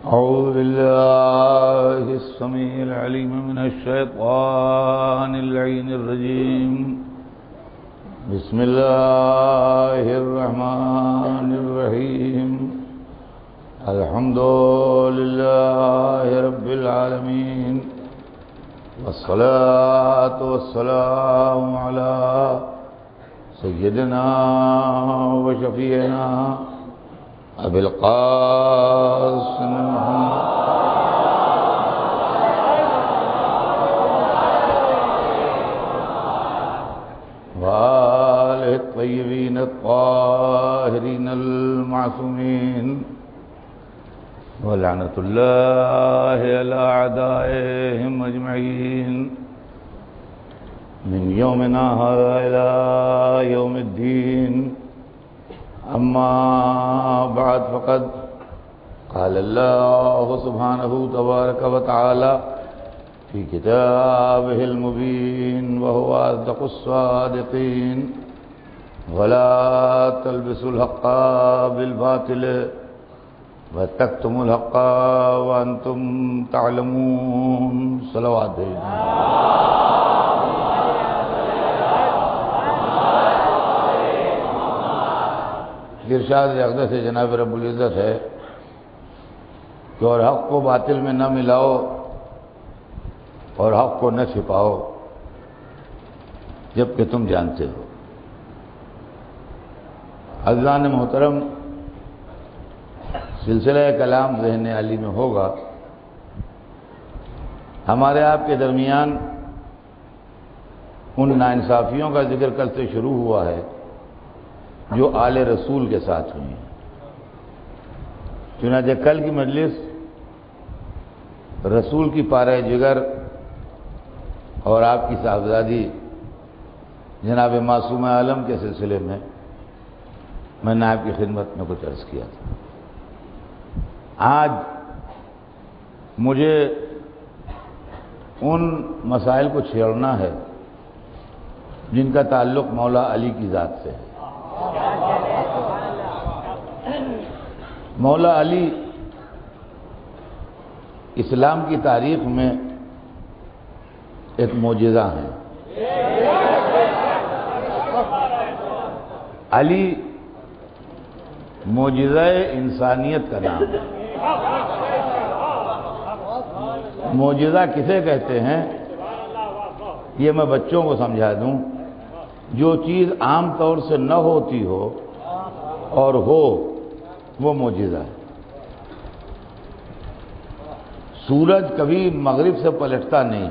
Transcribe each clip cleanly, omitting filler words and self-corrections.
أعوذ بالله السميع العليم من الشيطان اللعين الرجيم. بسم الله الرحمن الرحيم. الحمد لله رب العالمين، والصلاة والسلام على سيدنا وشفيعنا أبي القاسم محمد وآله الطيبين الطاهرين المعصومين، ولعنة الله على أعدائهم أجمعين من يومنا هذا إلى يوم الدين. أما بعد، فقد قال الله سبحانه تبارك وتعالى في كتابه المبين وهو أصدق الصادقين: ولا تلبسوا الحق بالباطل وتكتموا الحق وأنتم تعلمون. صلوات ارشاد اقدس سے جناب رب العزت ہے کہ اور حق کو باطل میں نہ ملاؤ اور حق کو نہ چھپاؤ جبکہ تم جانتے ہو. عزیزان محترم، سلسلہ کلام ذہن علی میں ہوگا. ہمارے آپ کے درمیان ان ناانصافیوں کا ذکر کل سے شروع ہوا ہے جو آل رسول کے ساتھ ہوئی ہیں. چنانچہ کل کی مجلس رسول کی پارہ جگر اور آپ کی صاحبزادی جناب معصومہ عالم کے سلسلے میں نے آپ کی خدمت میں کچھ عرض کیا تھا. آج مجھے ان مسائل کو چھیڑنا ہے جن کا تعلق مولا علی کی ذات سے ہے. مولا علی اسلام کی تاریخ میں ایک معجزہ ہیں. علی معجزہ انسانیت کا نام ہے. معجزہ کسے کہتے ہیں یہ میں بچوں کو سمجھا دوں. جو چیز عام طور سے نہ ہوتی ہو اور ہو وہ معجزہ ہے. سورج کبھی مغرب سے پلٹتا نہیں،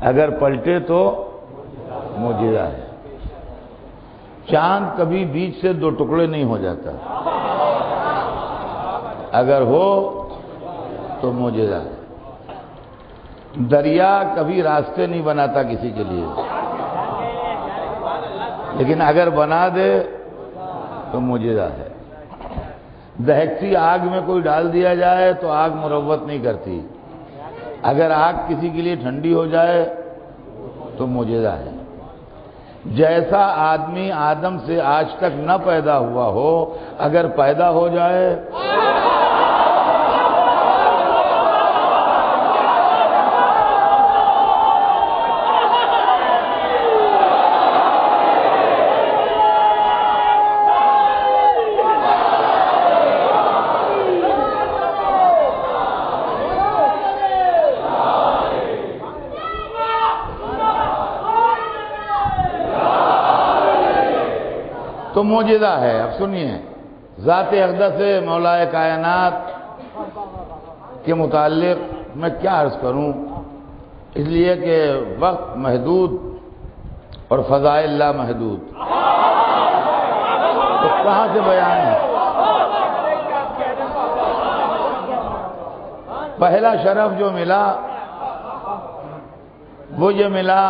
اگر پلٹے تو معجزہ ہے. چاند کبھی بیچ سے دو ٹکڑے نہیں ہو جاتا، اگر ہو تو معجزہ ہے. دریا کبھی راستے نہیں بناتا کسی کے لیے، لیکن اگر بنا دے تو معجزہ ہے. دہکتی آگ میں کوئی ڈال دیا جائے تو آگ مروت نہیں کرتی، اگر آگ کسی کے لیے ٹھنڈی ہو جائے تو معجزہ ہے. جیسا آدمی آدم سے آج تک نہ پیدا ہوا ہو اگر پیدا ہو جائے تو معجزہ ہے. اب سنیے، ذات اقدس مولا کائنات کے متعلق میں کیا عرض کروں، اس لیے کہ وقت محدود اور فضائل لا محدود. تو کہاں سے بیان ہے؟ پہلا شرف جو ملا وہ یہ ملا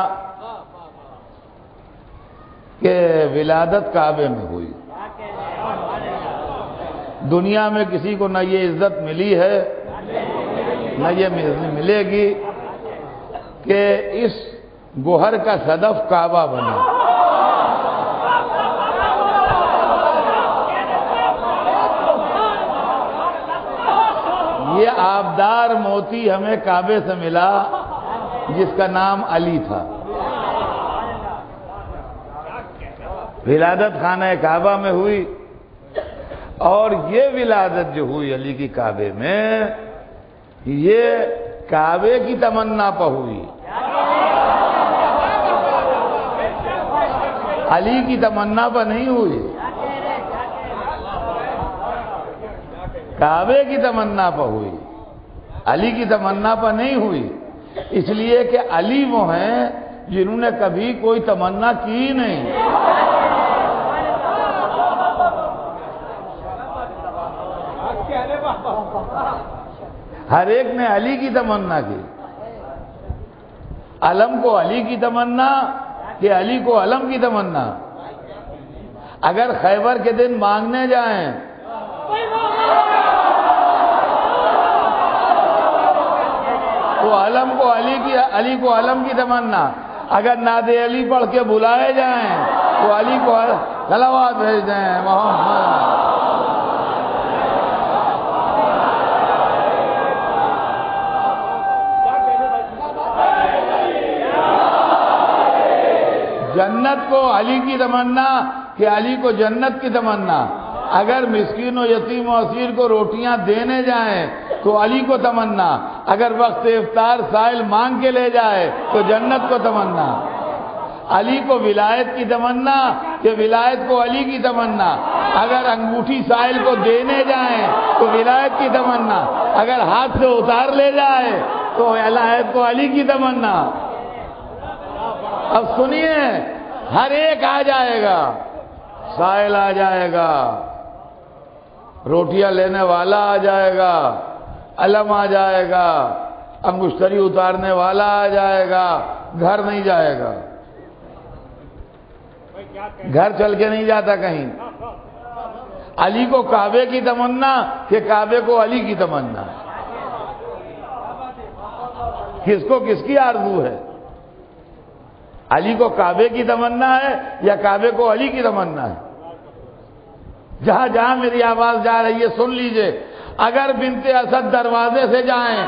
کہ ولادت کعبے میں ہوئی. دنیا میں کسی کو نہ یہ عزت ملی ہے نہ یہ ملے گی کہ اس گوہر کا صدف کعبہ بنا. یہ آبدار موتی ہمیں کعبے سے ملا جس کا نام علی تھا. ولادت خانہ کعبہ میں ہوئی، اور یہ ولادت جو ہوئی علی کی کعبے میں، یہ کعبے کی تمنا پہ ہوئی، علی کی تمنا پہ نہیں ہوئی، کعبے کی تمنا پہ ہوئی، علی کی تمنا پہ نہیں ہوئی. اس لیے کہ علی وہ ہیں جنہوں نے کبھی کوئی تمنا کی نہیں. ہر ایک نے علی کی تمنا کی. علم کو علی کی تمنا کہ علی کو علم کی تمنا. اگر خیبر کے دن مانگنے جائیں تو علم کو علی کو علم کی تمنا. اگر ناد علی پڑھ کے بلائے جائیں تو علی کو صلوات بھیج دیں محمد. جنت کو علی کی تمنا کہ علی کو جنت کی تمنا. اگر مسکین و یتیم و اسیر کو روٹیاں دینے جائیں تو علی کو تمنا. اگر وقت افطار سائل مانگ کے لے جائے تو جنت کو تمنا. علی کو ولایت کی تمنا کہ ولایت کو علی کی تمنا. اگر انگوٹھی سائل کو دینے جائیں تو ولایت کی تمنا. اگر ہاتھ سے اتار لے جائے تو ولایت کو علی کی تمنا. اب سنیے، ہر ایک آ جائے گا، سائل آ جائے گا، روٹیاں لینے والا آ جائے گا، علم آ جائے گا، انگشتری اتارنے والا آ جائے گا، گھر نہیں جائے گا. گھر چل کے نہیں جاتا کہیں. علی کو کعبے کی تمنا کہ کعبے کو علی کی تمنا. کس کو کس کی آرزو ہے؟ علی کو کعبے کی تمنا ہے یا کعبے کو علی کی تمنا ہے؟ جہاں جہاں میری آواز جا رہی ہے سن لیجئے. اگر بنت اسد دروازے سے جائیں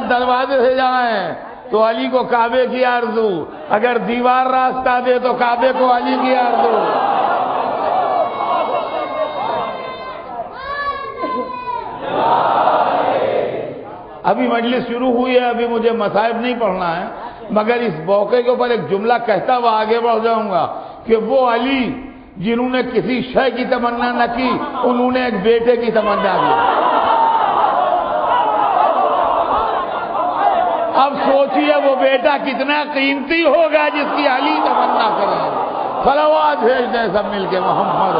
دروازے سے جائیں تو علی کو کعبے کی آرزو. اگر دیوار راستہ دے تو کعبے کو علی کی آرزو. ابھی مجلس شروع ہوئی ہے، ابھی مجھے مصائب نہیں پڑھنا ہے، مگر اس موقع کے اوپر ایک جملہ کہتا ہوا آگے بڑھ جاؤں گا کہ وہ علی جنہوں نے کسی شے کی تمنا نہ کی، انہوں نے ایک بیٹے کی تمنا کی. اب سوچئے وہ بیٹا کتنا قیمتی ہوگا جس کی علی تمنا کریں. صلوات بھیج دیں سب مل کے محمد.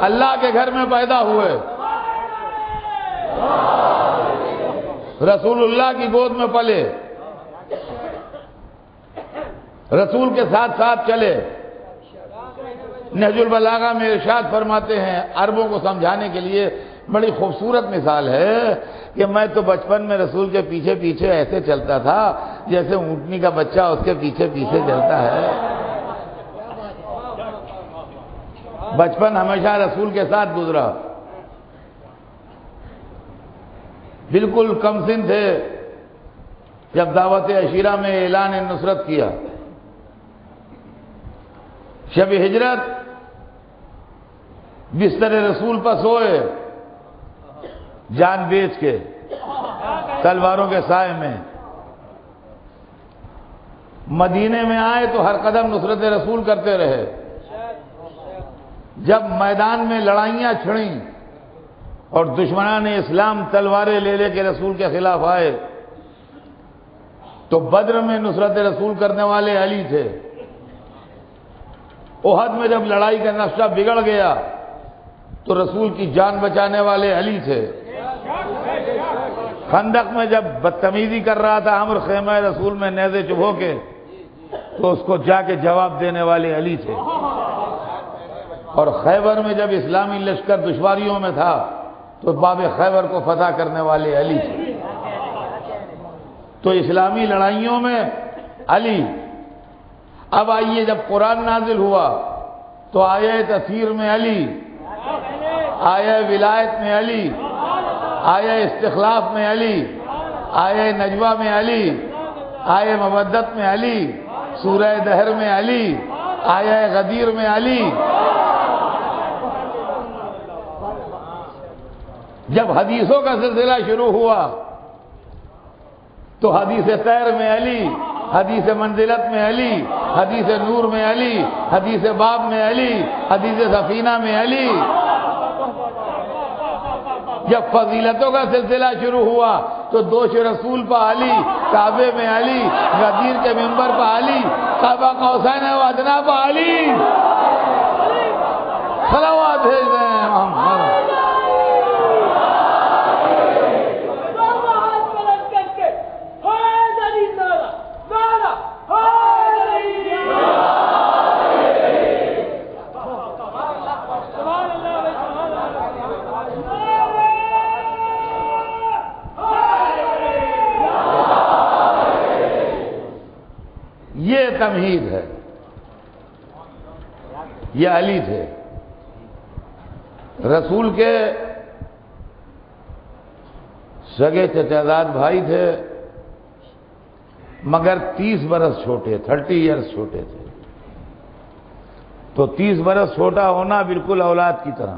اللہ کے گھر میں پیدا ہوئے، رسول اللہ کی گود میں پلے، رسول کے ساتھ ساتھ چلے. نہج البلاغہ میں ارشاد فرماتے ہیں عربوں کو سمجھانے کے لیے بڑی خوبصورت مثال ہے کہ میں تو بچپن میں رسول کے پیچھے پیچھے ایسے چلتا تھا جیسے اونٹنی کا بچہ اس کے پیچھے پیچھے چلتا ہے. بچپن ہمیشہ رسول کے ساتھ گزرا. بالکل کم سن تھے جب دعوت عشیرہ میں اعلان نصرت کیا، شب ہجرت بستر رسول پر سوئے، جان بیچ کے تلواروں کے سائے میں، مدینے میں آئے تو ہر قدم نصرت رسول کرتے رہے۔ جب میدان میں لڑائیاں چھڑیں اور دشمنان اسلام تلواریں لے لے کے رسول کے خلاف آئے تو بدر میں نصرت رسول کرنے والے علی تھے، احد میں جب لڑائی کا نقشہ بگڑ گیا تو رسول کی جان بچانے والے علی تھے، خندق میں جب بدتمیزی کر رہا تھا عمرو خیمہ رسول میں نیزے چبھو کے تو اس کو جا کے جواب دینے والے علی تھے، اور خیبر میں جب اسلامی لشکر دشواریوں میں تھا تو باب خیبر کو فتح کرنے والے علی تھے۔ تو اسلامی لڑائیوں میں علی۔ اب آئیے جب قرآن نازل ہوا تو آیہ تطہیر میں علی، آیہ ولایت میں علی، آیہ استخلاف میں علی، آیہ نجوہ میں علی، آیہ مودت میں علی، سورہ دہر میں علی، آیہ غدیر میں علی۔ جب حدیثوں کا سلسلہ شروع ہوا تو حدیث طیر میں علی، حدیث منزلت میں علی، حدیث نور میں علی، حدیث باب میں علی، حدیث سفینہ میں علی۔ جب فضیلتوں کا سلسلہ شروع ہوا تو دوش رسول پہ علی، کعبے میں علی، غدیر کے منبر پہ علی، قاب قوسین و ادنیٰ پہ علی۔ صلوات بھیج دیں محمد۔ یہ تمہید ہے، یہ علی تھے، رسول کے سگے چچاداد بھائی تھے، مگر 30 برس چھوٹے، 30 ایئرز چھوٹے تھے۔ تو 30 برس چھوٹا ہونا بالکل اولاد کی طرح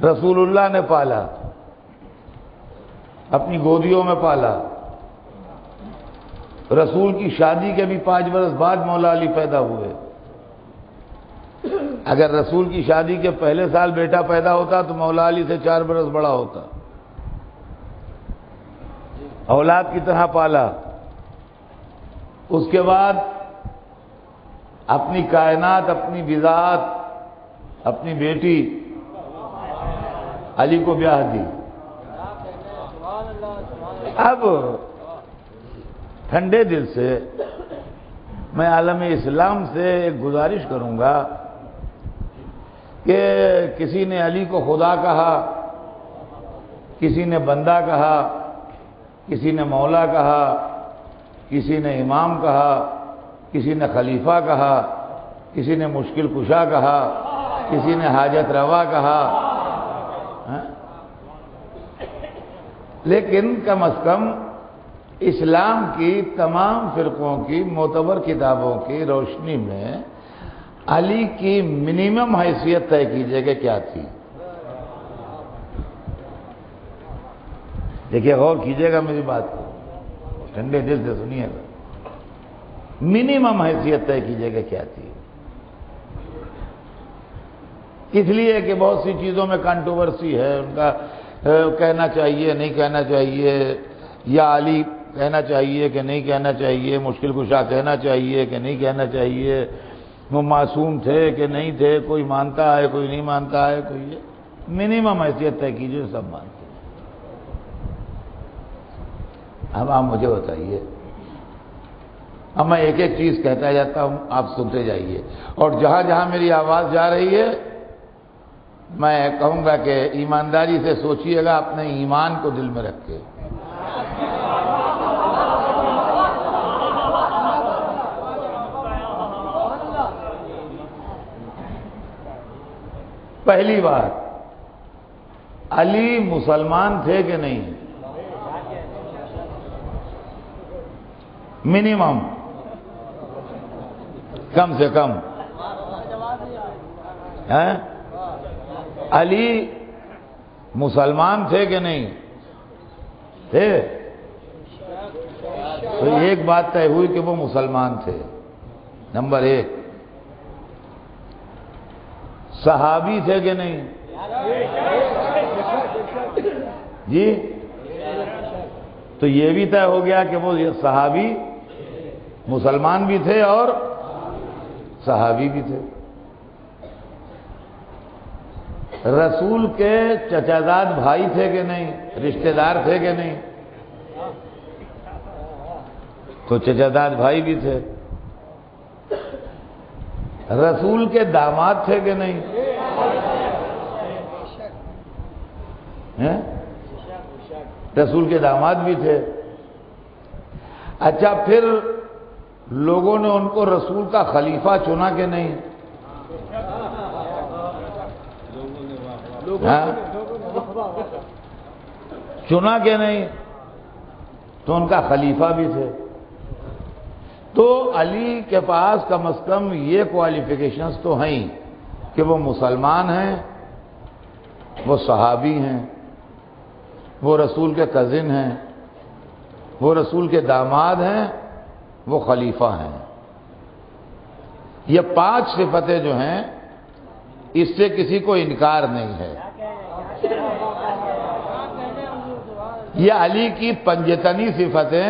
رسول اللہ نے پالا، اپنی گودیوں میں پالا۔ رسول کی شادی کے بھی 5 برس بعد مولا علی پیدا ہوئے۔ اگر رسول کی شادی کے پہلے سال بیٹا پیدا ہوتا تو مولا علی سے 4 برس بڑا ہوتا۔ اولاد کی طرح پالا۔ اس کے بعد اپنی کائنات، اپنی بذات، اپنی بیٹی علی کو بیاہ دی۔ اب ٹھنڈے دل سے میں عالم اسلام سے ایک گزارش کروں گا کہ کسی نے علی کو خدا کہا، کسی نے بندہ کہا، کسی نے مولا کہا، کسی نے امام کہا، کسی نے خلیفہ کہا، کسی نے مشکل کشا کہا، کسی نے حاجت روا کہا، لیکن کم از کم اسلام کی تمام فرقوں کی معتبر کتابوں کی روشنی میں علی کی منیمم حیثیت طے کیجئے کہ کیا تھی۔ دیکھیے، غور کیجئے گا میری بات کو، ٹھنڈے دل سے سنیے گا۔ منیمم حیثیت طے کیجئے کہ کیا تھی۔ اس لیے کہ بہت سی چیزوں میں کنٹروورسی ہے، ان کا کہنا چاہیے نہیں کہنا چاہیے، یا علی کہنا چاہیے کہ نہیں کہنا چاہیے، مشکل کشا کہنا چاہیے کہ نہیں کہنا چاہیے، وہ معصوم تھے کہ نہیں تھے، کوئی مانتا ہے کوئی نہیں مانتا ہے، کوئی منیمم حیثیت طے کیجیے، سب مانتے ہیں۔ اب آپ مجھے بتائیے، اب میں ایک ایک چیز کہتا جاتا ہوں، آپ سنتے جائیے، اور جہاں جہاں میری آواز جا رہی ہے میں کہوں گا کہ ایمانداری سے سوچیے گا، اپنے ایمان کو دل میں رکھ کے۔ پہلی بات، علی مسلمان تھے کہ نہیں؟ منیمم، کم سے کم. علی مسلمان تھے کہ نہیں تھے؟ تو ایک بات طے ہوئی کہ وہ مسلمان تھے. نمبر ایک، صحابی تھے کہ نہیں؟ جی، تو یہ بھی طے ہو گیا کہ وہ صحابی مسلمان بھی تھے اور صحابی بھی تھے. رسول کے چچا زاد بھائی تھے کہ نہیں؟ رشتہ دار تھے کہ نہیں؟ تو چچا زاد بھائی بھی تھے. رسول کے داماد تھے کہ نہیں؟ رسول کے داماد بھی تھے. اچھا، پھر لوگوں نے ان کو رسول کا خلیفہ چنا کہ نہیں؟ چنا کہ نہیں؟ تو ان کا خلیفہ بھی تھے. تو علی کے پاس کم از کم یہ کوالیفیکیشنز تو ہیں کہ وہ مسلمان ہیں، وہ صحابی ہیں، وہ رسول کے کزن ہیں، وہ رسول کے داماد ہیں، وہ خلیفہ ہیں. یہ 5 صفتیں جو ہیں اس سے کسی کو انکار نہیں ہے. یہ علی کی پنجتنی صفتیں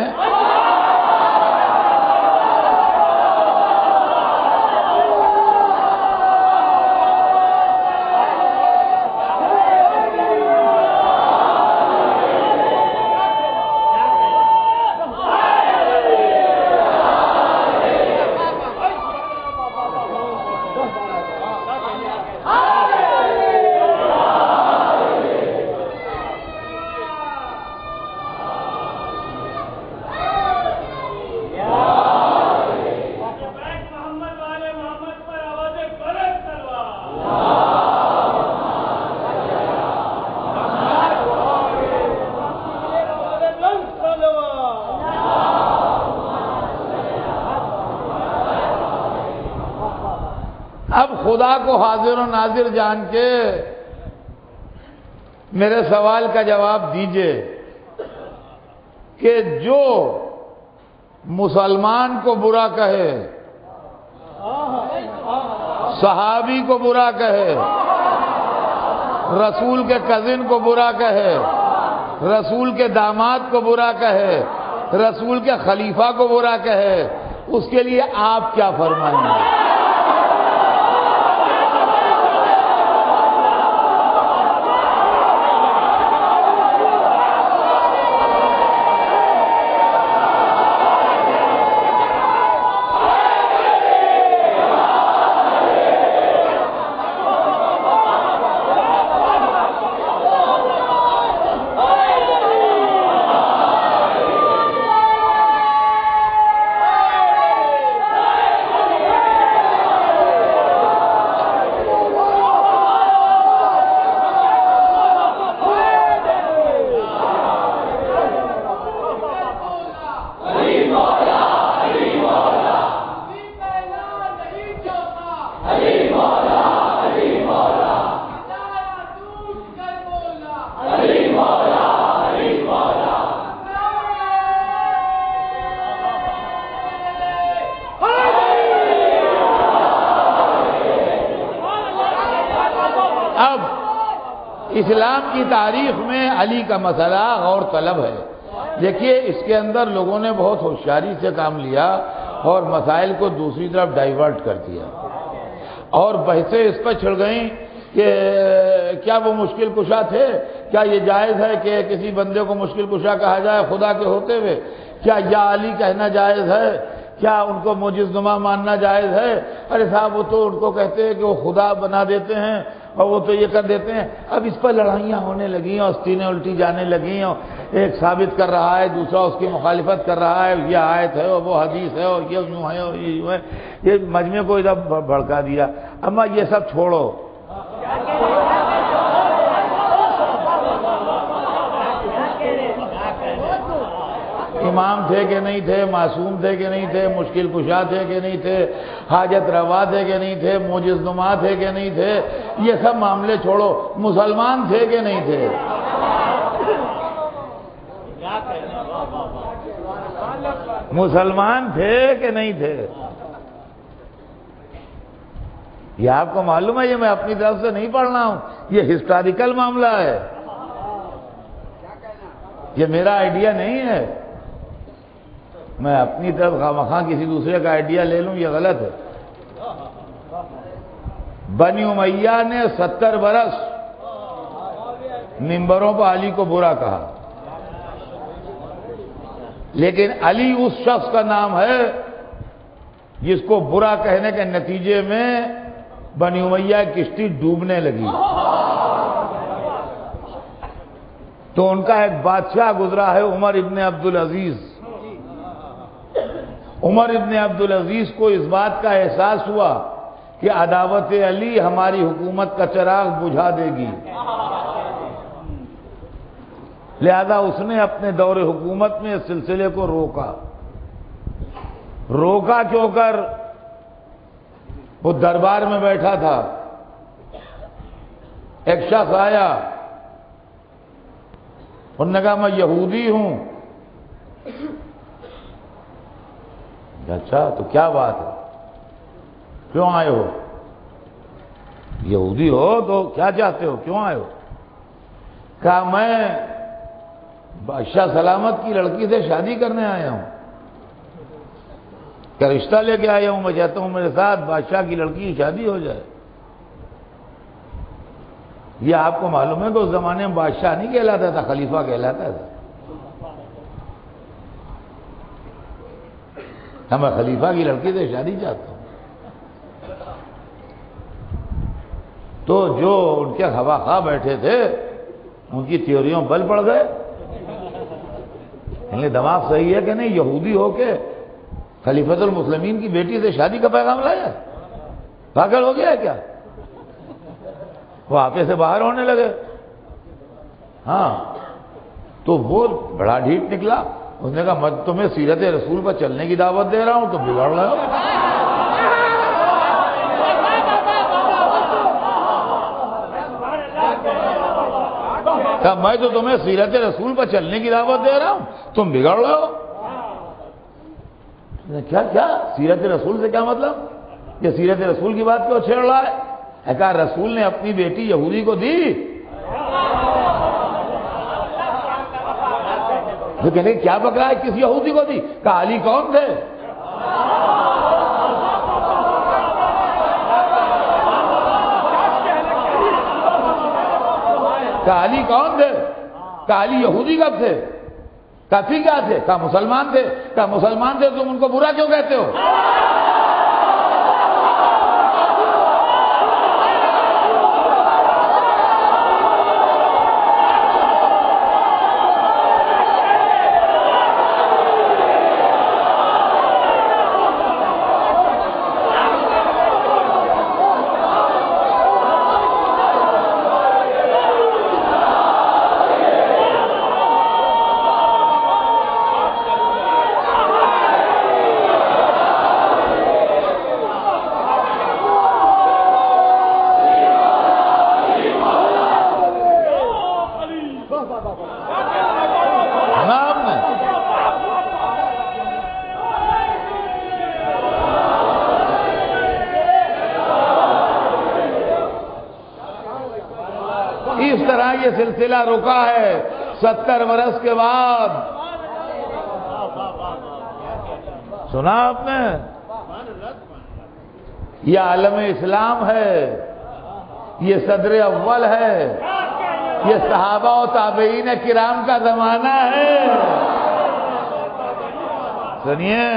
خدا کو حاضر و ناظر جان کے میرے سوال کا جواب دیجئے کہ جو مسلمان کو برا کہے، صحابی کو برا کہے، رسول کے کزن کو برا کہے، رسول کے داماد کو برا کہے، رسول کے خلیفہ کو برا کہے، اس کے لیے آپ کیا فرمائیں گے؟ اسلام کی تاریخ میں علی کا مسئلہ غور طلب ہے. دیکھیے اس کے اندر لوگوں نے بہت ہوشیاری سے کام لیا اور مسائل کو دوسری طرف ڈائیورٹ کر دیا اور بحثیں اس پر چھڑ گئیں کہ کیا وہ مشکل کشا تھے؟ کیا یہ جائز ہے کہ کسی بندے کو مشکل کشا کہا جائے خدا کے ہوتے ہوئے؟ کیا یا علی کہنا جائز ہے؟ کیا ان کو معجز نما ماننا جائز ہے؟ ارے صاحب وہ تو ان کو کہتے ہیں کہ وہ خدا بنا دیتے ہیں اور وہ تو یہ کر دیتے ہیں. اب اس پر لڑائیاں ہونے لگیں اور استینیں الٹی جانے لگیں اور ایک ثابت کر رہا ہے دوسرا اس کی مخالفت کر رہا ہے، یہ آیت ہے اور وہ حدیث ہے اور یہ یوں ہے اور یہ یوں ہے. یہ مجمع کو ادھر بھڑکا دیا. اما یہ سب چھوڑو، امام تھے کہ نہیں تھے، معصوم تھے کہ نہیں تھے، مشکل کشا تھے کہ نہیں تھے، حاجت روا تھے کہ نہیں تھے، معجز نما تھے کہ نہیں تھے، یہ سب معاملے چھوڑو، مسلمان تھے کہ نہیں تھے؟ مسلمان تھے کہ نہیں تھے؟ یہ آپ کو معلوم ہے، یہ میں اپنی طرف سے نہیں پڑھ رہا ہوں، یہ ہسٹوریکل معاملہ ہے، یہ میرا آئیڈیا نہیں ہے، میں اپنی طرف خواہ کسی دوسرے کا آئیڈیا لے لوں، یہ غلط ہے۔ بنی امیہ نے 70 برس ممبروں پر علی کو برا کہا، لیکن علی اس شخص کا نام ہے جس کو برا کہنے کے نتیجے میں بنی امیہ کی کشتی ڈوبنے لگی، تو ان کا ایک بادشاہ گزرا ہے عمر ابن عبدالعزیز۔ عمر ابن عبدالعزیز کو اس بات کا احساس ہوا کہ عداوت علی ہماری حکومت کا چراغ بجھا دے گی، لہذا اس نے اپنے دور حکومت میں اس سلسلے کو روکا کیوں کر وہ دربار میں بیٹھا تھا، ایک شخص آیا، انہوں نے کہا میں یہودی ہوں۔ اچھا تو کیا بات ہے، کیوں آئے ہو؟ یہودی ہو تو کیا چاہتے ہو، کیوں آئے ہو؟ کہا میں بادشاہ سلامت کی لڑکی سے شادی کرنے آیا ہوں، کیا رشتہ لے کے آیا ہوں، میں چاہتا ہوں میرے ساتھ بادشاہ کی لڑکی کی شادی ہو جائے۔ یہ آپ کو معلوم ہے کہ اس زمانے میں بادشاہ نہیں کہلاتا تھا، خلیفہ کہلاتا تھا۔ میں خلیفہ کی لڑکی سے شادی چاہتا ہوں، تو جو ان کے خواہاں بیٹھے تھے ان کی تھیوریوں بل پڑ گئے، انہیں دماغ صحیح ہے کہ نہیں، یہودی ہو کے خلیفۃ المسلمین کی بیٹی سے شادی کا پیغام لایا، پاگل ہو گیا ہے کیا؟ وہ آپے سے باہر ہونے لگے۔ ہاں تو وہ بڑا ڈھیٹ نکلا، اس نے کہا میں تمہیں سیرت رسول پر چلنے کی دعوت دے رہا ہوں، تم بگڑ رہے ہو۔ کہا میں تو تمہیں سیرت رسول پر چلنے کی دعوت دے رہا ہوں، تم بگڑ رہے ہو۔ کیا سیرت رسول سے کیا مطلب، یہ سیرت رسول کی بات کیوں چھیڑ رہا ہے؟ کہا رسول نے اپنی بیٹی یہودی کو دی، جو کہنے کیا بکرا ہے، کس یہودی کو دی؟ کہا علی کون تھے؟ کہا علی کون تھے؟ کہا علی یہودی کب تھے؟ کہا پھر کیا تھے؟ کہا مسلمان تھے۔ کہا مسلمان تھے تم ان کو برا کیوں کہتے ہو؟ اس طرح یہ سلسلہ رکا ہے 70 برس کے بعد۔ سنا آپ نے؟ یہ عالم اسلام ہے، یہ صدر اول ہے، یہ صحابہ و تابعین کرام کا زمانہ ہے۔ سنیے،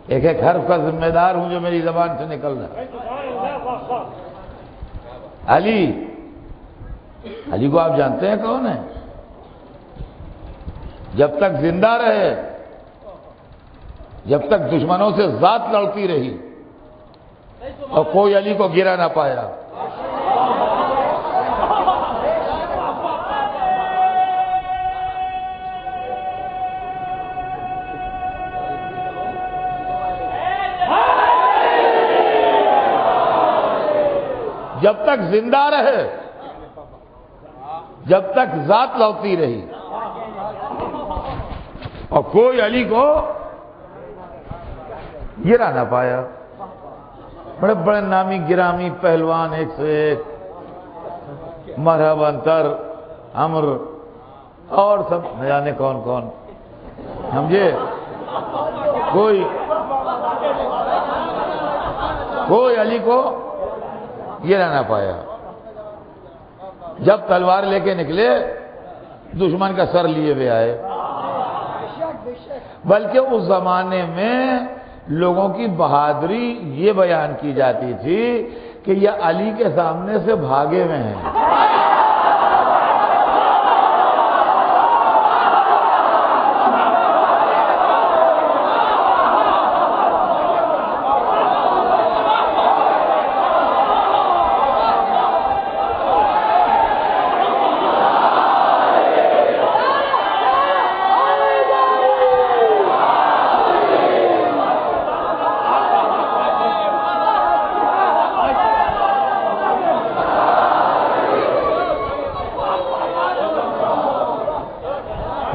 ایک ایک حرف کا ذمہ دار ہوں جو میری زبان سے نکل رہا ہے۔ علی کو آپ جانتے ہیں کون ہے؟ جب تک زندہ رہے، جب تک دشمنوں سے ذات لڑتی رہی اور کوئی علی کو گرا نہ پایا۔ جب تک زندہ رہے، جب تک ذات لوٹتی رہی، اور کوئی علی کو گرا نہ پایا۔ بڑے بڑے نامی گرامی پہلوان ایک سے ایک، مرحب انتر، امر اور سب نہ جانے کون کون، سمجھے؟ کوئی علی کو گرا نہ پایا۔ جب تلوار لے کے نکلے دشمن کا سر لیے ہوئے آئے۔ بلکہ اس زمانے میں لوگوں کی بہادری یہ بیان کی جاتی تھی کہ یہ علی کے سامنے سے بھاگے ہوئے ہیں۔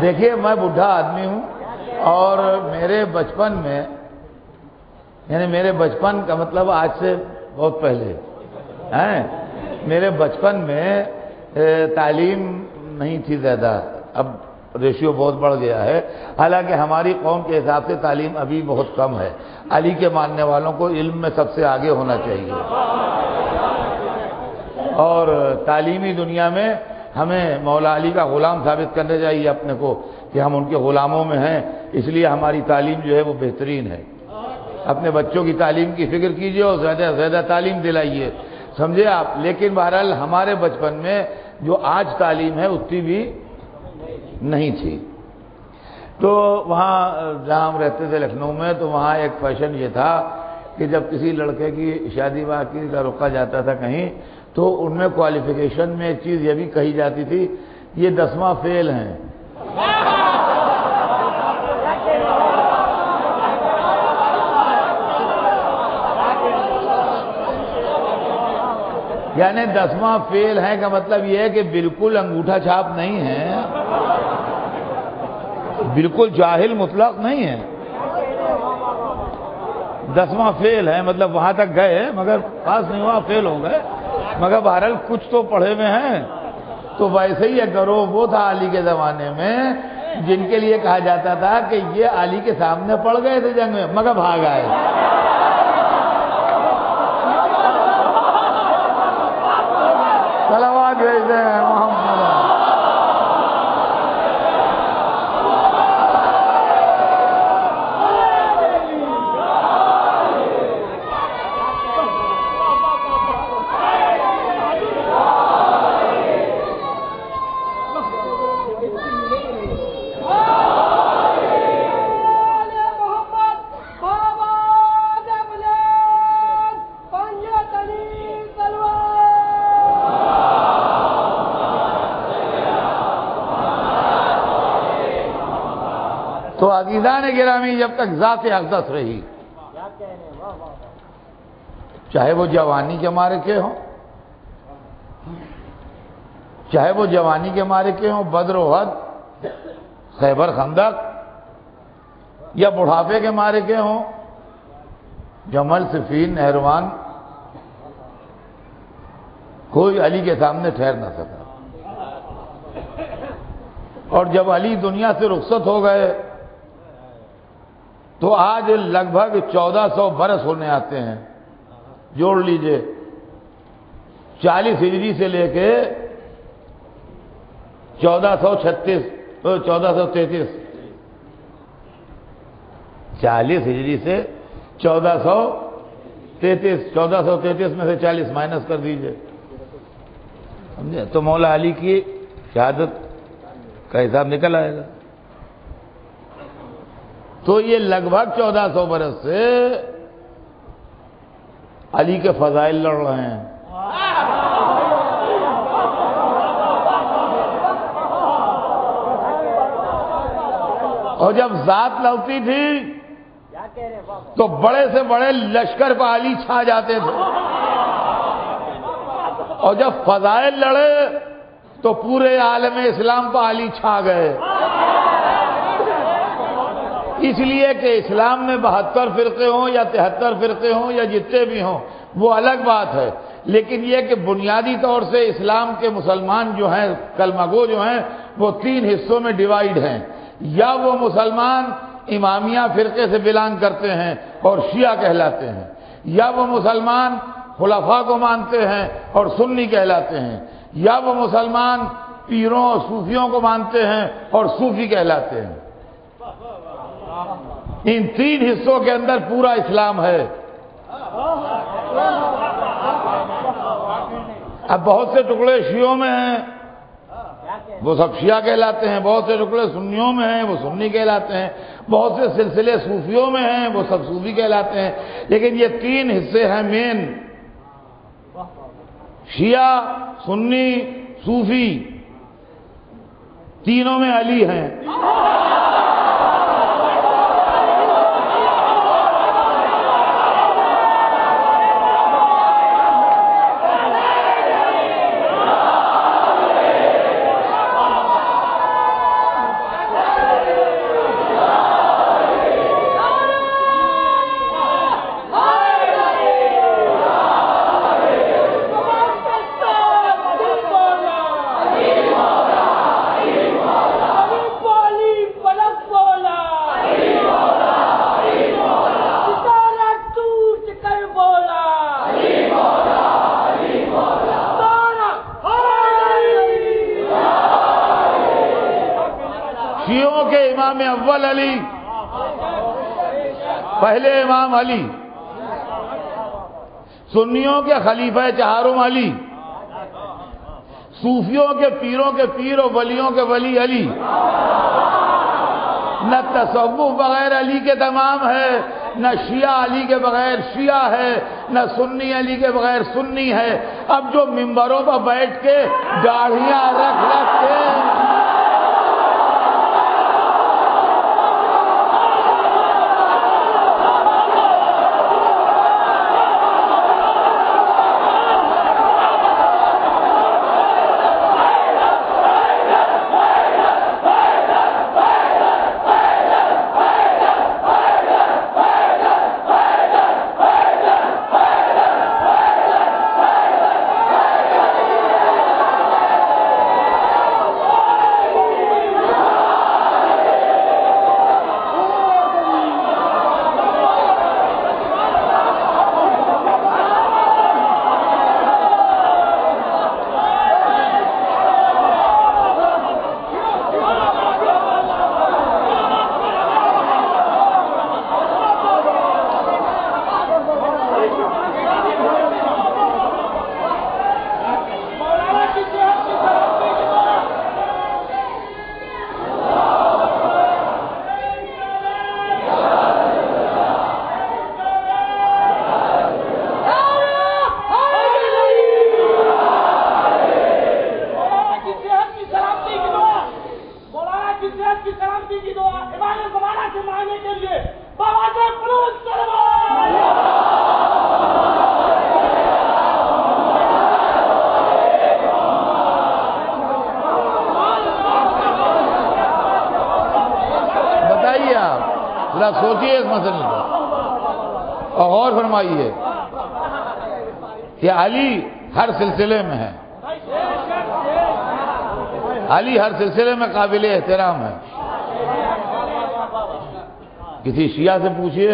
دیکھیے میں بوڑھا آدمی ہوں، اور میرے بچپن میں، یعنی میرے بچپن کا مطلب آج سے بہت پہلے ہیں، میرے بچپن میں تعلیم نہیں تھی زیادہ، اب ریشیو بہت بڑھ گیا ہے، حالانکہ ہماری قوم کے حساب سے تعلیم ابھی بہت کم ہے۔ علی کے ماننے والوں کو علم میں سب سے آگے ہونا چاہیے، اور تعلیمی دنیا میں ہمیں مولا علی کا غلام ثابت کرنا چاہیے اپنے کو کہ ہم ان کے غلاموں میں ہیں، اس لیے ہماری تعلیم جو ہے وہ بہترین ہے۔ اپنے بچوں کی تعلیم کی فکر کیجئے اور زیادہ سے زیادہ تعلیم دلائیے، سمجھے آپ؟ لیکن بہرحال ہمارے بچپن میں جو آج تعلیم ہے اتنی بھی نہیں تھی۔ تو وہاں جہاں ہم رہتے تھے لکھنؤ میں، تو وہاں ایک فیشن یہ تھا کہ جب کسی لڑکے کی شادی باقی کا رکا جاتا تھا کہیں، تو ان میں کوالیفیکیشن میں ایک چیز یہ بھی کہی جاتی تھی، یہ 10واں فیل ہیں۔ یعنی 10واں فیل ہیں کا مطلب یہ ہے کہ بالکل انگوٹھا چھاپ نہیں ہے، بالکل جاہل مطلق نہیں ہے، 10واں فیل ہے، مطلب وہاں تک گئے مگر پاس نہیں ہوا، فیل ہو گئے، مگر بہرحال کچھ تو پڑھے ہوئے ہیں۔ تو ویسے ہی ایک گروہ وہ تھا علی کے زمانے میں جن کے لیے کہا جاتا تھا کہ یہ علی کے سامنے پڑ گئے تھے جنگ میں مگر بھاگ آئے۔ صلوات بھیجتے ہیں محمد۔ تو عزیزان گرامی، جب تک ذات اقدس رہی، چاہے وہ جوانی کے مارے کے ہوں، چاہے وہ جوانی کے مارے کے ہوں، بدر و احد، خیبر خندق، یا بڑھاپے کے مارے کے ہوں، جمل، صفین، نہروان، کوئی علی کے سامنے ٹھہر نہ سکا۔ اور جب علی دنیا سے رخصت ہو گئے تو آج لگ بھگ 1400 برس ہونے آتے ہیں، جوڑ لیجئے، 40 ہجری سے لے کے 1433، 40 ہجری سے 1433 میں سے 40 مائنس کر دیجئے، سمجھے؟ تو مولا علی کی شہادت کا حساب نکل آئے گا۔ تو یہ لگ بھگ 1400 برس سے علی کے فضائل لڑ رہے ہیں۔ اور جب ذات لوٹی تھی تو بڑے سے بڑے لشکر پہ علی چھا جاتے تھے، اور جب فضائل لڑے تو پورے عالم اسلام پر علی چھا گئے، اس لیے کہ اسلام میں 72 فرقے ہوں یا 73 فرقے ہوں یا جتنے بھی ہوں وہ الگ بات ہے، لیکن یہ کہ بنیادی طور سے اسلام کے مسلمان جو ہیں، کلمہ گو جو ہیں، وہ 3 حصوں میں ڈیوائیڈ ہیں۔ یا وہ مسلمان امامیہ فرقے سے بلانگ کرتے ہیں اور شیعہ کہلاتے ہیں، یا وہ مسلمان خلفاء کو مانتے ہیں اور سنی کہلاتے ہیں، یا وہ مسلمان پیروں اور صوفیوں کو مانتے ہیں اور صوفی کہلاتے ہیں۔ ان 3 حصوں کے اندر پورا اسلام ہے۔ اب بہت سے ٹکڑے شیعوں میں ہیں، وہ سب شیعہ کہلاتے ہیں، بہت سے ٹکڑے سنیوں میں ہیں، وہ سنی کہلاتے ہیں، بہت سے سلسلے صوفیوں میں ہیں، وہ سب صوفی کہلاتے ہیں، لیکن یہ 3 حصے ہیں مین، شیعہ، سنی، صوفی، تینوں میں علی ہیں۔ شیعوں کے امام اول علی، پہلے امام علی، سنیوں کے خلیفہ چہارم علی، صوفیوں کے پیروں کے پیر اور ولیوں کے ولی علی۔ نہ تصوف بغیر علی کے تمام ہے، نہ شیعہ علی کے بغیر شیعہ ہے، نہ سنی علی کے بغیر سنی ہے۔ اب جو ممبروں پر بیٹھ کے داڑھیاں رکھ کے سوچیے اس مسئلے کو اور غور فرمائیے کہ علی ہر سلسلے میں ہے، علی ہر سلسلے میں قابل احترام ہے۔ کسی شیعہ سے پوچھئے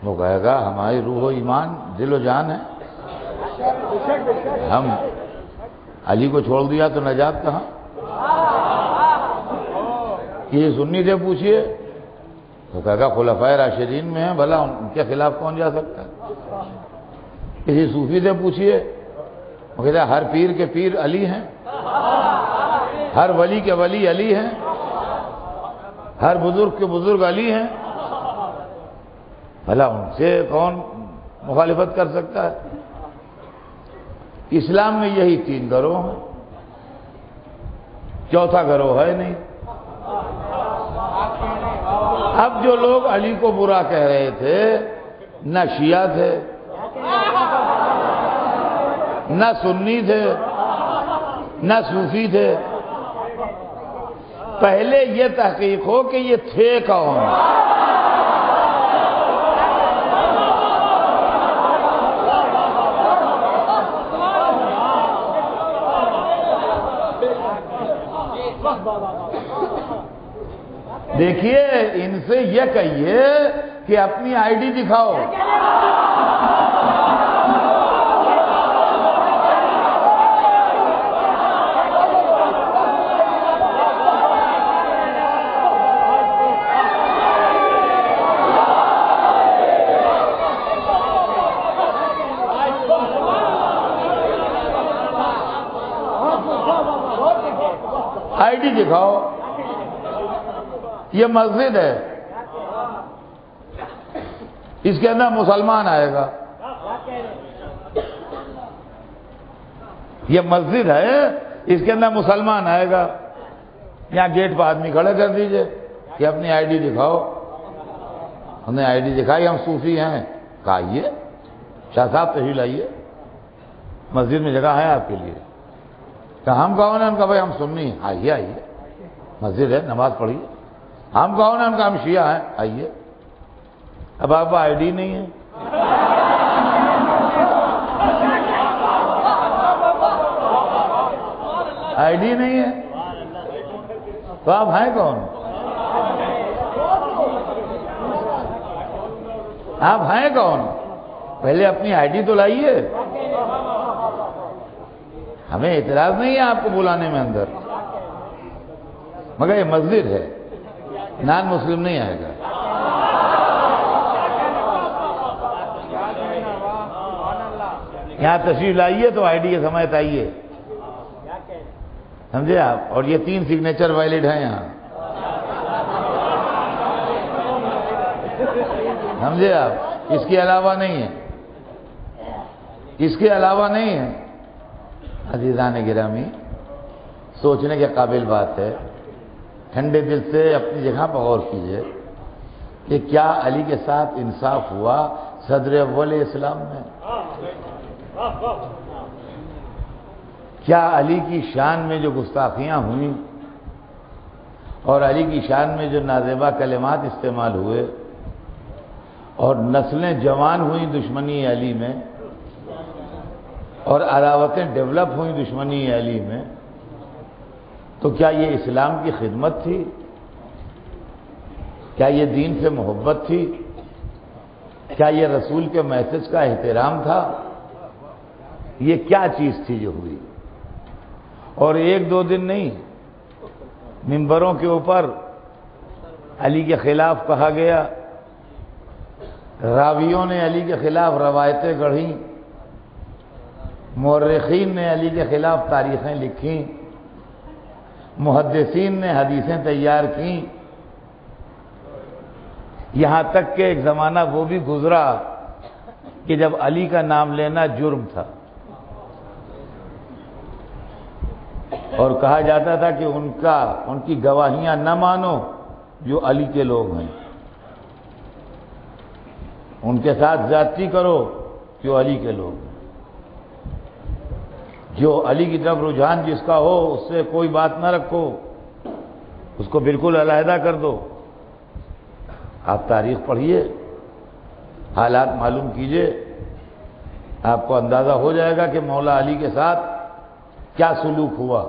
وہ کہے گا ہماری روح و ایمان دل و جان ہے، ہم علی کو چھوڑ دیا تو نجات کہاں۔ کسی سنی سے پوچھئے تو کہے گا خلفائے راشدین میں ہیں، بھلا ان کے خلاف کون جا سکتا ہے۔ کسی صوفی سے پوچھئے وہ کہتا ہے ہر پیر کے پیر علی ہیں، ہر ولی کے ولی علی ہیں، ہر بزرگ کے بزرگ علی ہیں، بھلا ان سے کون مخالفت کر سکتا ہے۔ اسلام میں یہی 3 گروہ ہیں، چوتھا گروہ ہے نہیں۔ اب جو لوگ علی کو برا کہہ رہے تھے نہ شیعہ تھے نہ سنی تھے نہ صوفی تھے. پہلے یہ تحقیق ہو کہ یہ تھے کون. دیکھیے ان سے یہ کہیے کہ اپنی آئی ڈی دکھاؤ. آئی ڈی دکھاؤ. یہ مسجد ہے, اس کے اندر مسلمان آئے گا. یہ مسجد ہے, اس کے اندر مسلمان آئے گا. یہاں گیٹ پہ آدمی کھڑے کر دیجئے کہ اپنی آئی ڈی دکھاؤ. ہم نے آئی ڈی دکھائی, ہم صوفی ہیں. کہا آئیے شاہ صاحب تشریف لائیے, مسجد میں جگہ ہے آپ کے لیے. کہا ہم کون ہیں؟ ان کا بھائی ہم سنی ہیں. آئیے آئیے, مسجد ہے, نماز پڑھیے. ہم کون ہیں؟ ان کا ہم شیعہ ہیں. آئیے. اب آپ کو آئی ڈی نہیں ہے, آئی ڈی نہیں ہے تو آپ ہیں کون؟ آپ ہیں کون؟ پہلے اپنی آئی ڈی تو لائیے. ہمیں اعتراض نہیں ہے آپ کو بلانے میں اندر, مگر یہ مسجد ہے, نان مسلم نہیں آئے گا. یہاں تشریف لائیے تو آئی ڈی کے سمیت آئیے, سمجھے آپ. اور یہ 3 سگنیچر ویلڈ ہیں یہاں, سمجھے آپ. اس کے علاوہ نہیں ہے, اس کے علاوہ نہیں ہے. عزیزان گرامی, سوچنے کے قابل بات ہے. ٹھنڈے دل سے اپنی جگہ پر غور کیجئے کہ کیا علی کے ساتھ انصاف ہوا صدر اول اسلام میں؟ کیا علی کی شان میں جو گستاخیاں ہوئیں اور علی کی شان میں جو نازیبہ کلمات استعمال ہوئے اور نسلیں جوان ہوئیں دشمنی علی میں اور عداوتیں ڈیولپ ہوئیں دشمنی علی میں, تو کیا یہ اسلام کی خدمت تھی؟ کیا یہ دین سے محبت تھی؟ کیا یہ رسول کے میسج کا احترام تھا؟ یہ کیا چیز تھی جو ہوئی؟ اور 1-2 دن نہیں, منبروں کے اوپر علی کے خلاف کہا گیا, راویوں نے علی کے خلاف روایتیں گڑھیں, مورخین نے علی کے خلاف تاریخیں لکھیں, محدثین نے حدیثیں تیار کیں. یہاں تک کہ ایک زمانہ وہ بھی گزرا کہ جب علی کا نام لینا جرم تھا اور کہا جاتا تھا کہ ان کی گواہیاں نہ مانو جو علی کے لوگ ہیں, ان کے ساتھ زیادتی کرو جو علی کے لوگ ہیں. جو علی کی طرف رجحان جس کا ہو اس سے کوئی بات نہ رکھو, اس کو بالکل علیحدہ کر دو. آپ تاریخ پڑھیے, حالات معلوم کیجئے, آپ کو اندازہ ہو جائے گا کہ مولا علی کے ساتھ کیا سلوک ہوا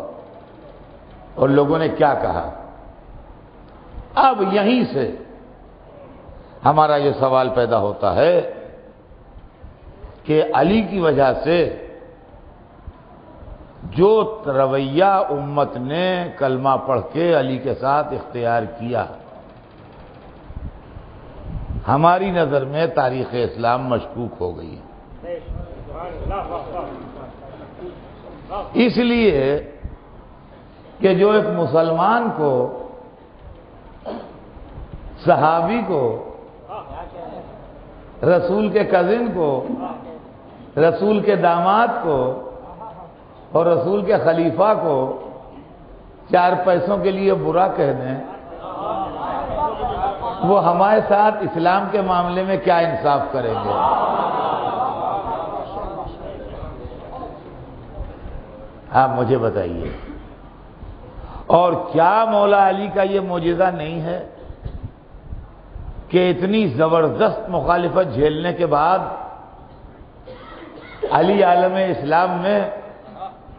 اور لوگوں نے کیا کہا. اب یہیں سے ہمارا یہ سوال پیدا ہوتا ہے کہ علی کی وجہ سے جو رویہ امت نے کلمہ پڑھ کے علی کے ساتھ اختیار کیا, ہماری نظر میں تاریخ اسلام مشکوک ہو گئی ہے. اس لیے کہ جو ایک مسلمان کو, صحابی کو, رسول کے کزن کو, رسول کے داماد کو اور رسول کے خلیفہ کو 4 پیسوں کے لیے برا کہہ دیں, وہ ہمارے ساتھ اسلام کے معاملے میں کیا انصاف کریں گے؟ آپ مجھے بتائیے، اور کیا مولا علی کا یہ معجزہ نہیں ہے کہ اتنی زبردست مخالفت جھیلنے کے بعد علی عالم اسلام میں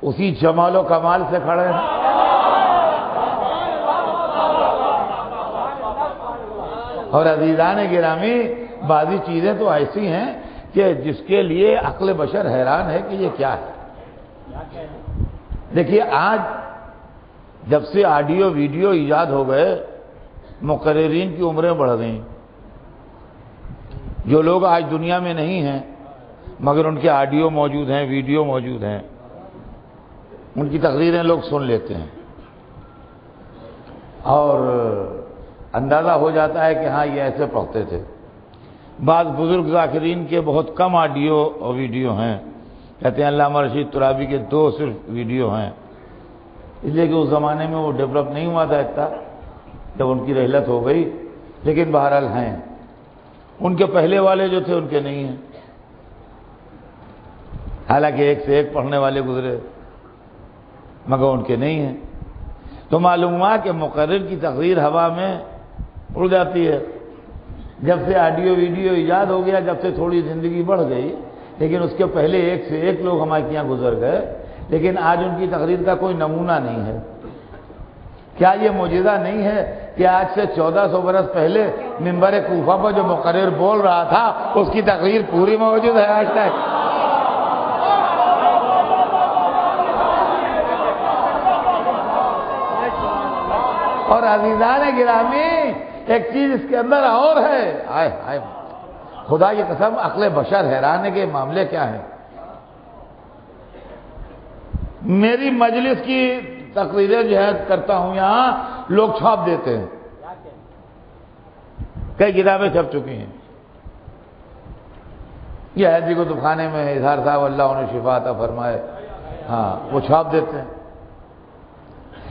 اسی جمال و کمال سے کھڑے ہیں؟ اور عزیزان گرامی، بعضی چیزیں تو ایسی ہیں کہ جس کے لیے عقل بشر حیران ہے کہ یہ کیا ہے۔ دیکھیے، آج جب سے آڈیو ویڈیو ایجاد ہو گئے، مقررین کی عمریں بڑھ گئیں۔ جو لوگ آج دنیا میں نہیں ہیں مگر ان کے آڈیو موجود ہیں، ویڈیو موجود ہیں، ان کی تقریریں لوگ سن لیتے ہیں اور اندازہ ہو جاتا ہے کہ ہاں یہ ایسے پڑھتے تھے۔ بعض بزرگ ذاکرین کے بہت کم آڈیو اور ویڈیو ہیں، کہتے ہیں علامہ رشید ترابی کے 2 صرف ویڈیو ہیں، اس لیے کہ اس زمانے میں وہ ڈیولپ نہیں ہوا تھا اتنا، جب ان کی رحلت ہو گئی، لیکن بہرحال ہیں۔ ان کے پہلے والے جو تھے ان کے نہیں ہیں، حالانکہ ایک سے ایک پڑھنے والے گزرے، مگر ان کے نہیں ہیں۔ تو معلوم ہوا کہ مقرر کی تقریر ہوا میں اڑ جاتی ہے۔ جب سے آڈیو ویڈیو ایجاد ہو گیا، جب سے تھوڑی زندگی بڑھ گئی، لیکن اس کے پہلے ایک سے ایک لوگ ہمارے یہاں گزر گئے، لیکن آج ان کی تقریر کا کوئی نمونہ نہیں ہے۔ کیا یہ معجزہ نہیں ہے کہ آج سے 1400 برس پہلے منبر کوفہ پر جو مقرر بول رہا تھا اس کی تقریر پوری موجود ہے آج تک؟ اور عزیزان گرامی، ایک چیز اس کے اندر اور ہے، آئے آئے خدا کی قسم، عقل بشر حیران ہے کہ یہ معاملے کیا ہیں۔ میری مجلس کی تقریریں جو ہے کرتا ہوں یہاں، لوگ چھاپ دیتے ہیں، کئی کتابیں چھپ چکی ہیں۔ یہ حیدری کتب خانے میں اظہار صاحب اللہ انہیں شفا عطا فرمائے، ہاں وہ چھاپ دیتے ہیں۔